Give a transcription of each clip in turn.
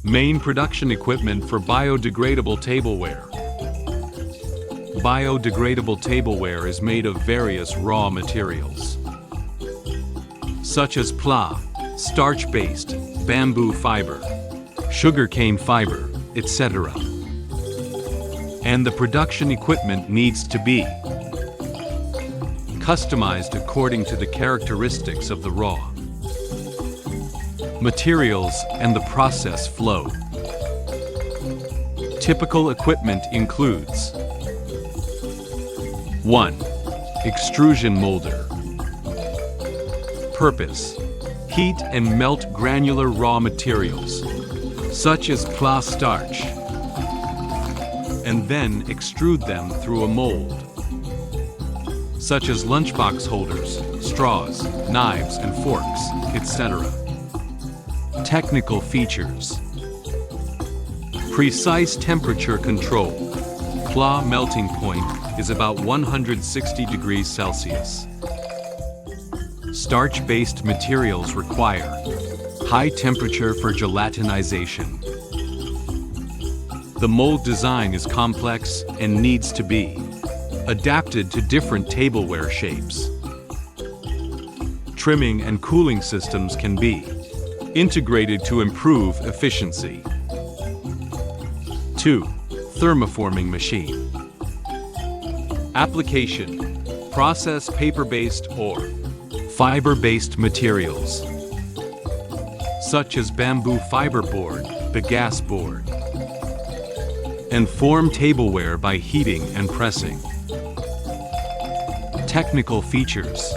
Main production equipment for biodegradable tableware. Biodegradable tableware is made of various raw materials, such as PLA, starch-based, bamboo fiber, sugarcane fiber, etc. And the production equipment needs to be customized according to the characteristics of the raw materials and the process flow. Typical equipment includes 1. Extrusion molder. Purpose: heat and melt granular raw materials, such as PLA starch, and then extrude them through a mold, such as lunchbox holders, straws, knives and forks, etc. Technical features: precise temperature control. PLA melting point is about 160 degrees Celsius. Starch-based materials require high temperature for gelatinization. The mold design is complex and needs to be adapted to different tableware shapes. Trimming and cooling systems can be integrated to improve efficiency. 2. Thermoforming machine. Application: process paper-based or fiber-based materials, such as bamboo fiber board, bagasse board, and form tableware by heating and pressing. Technical features: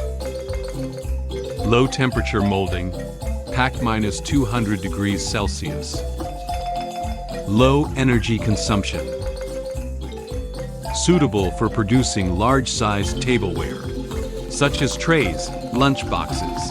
low temperature molding, pack -200 degrees Celsius. Low energy consumption. Suitable for producing large-sized tableware, such as trays, lunch boxes,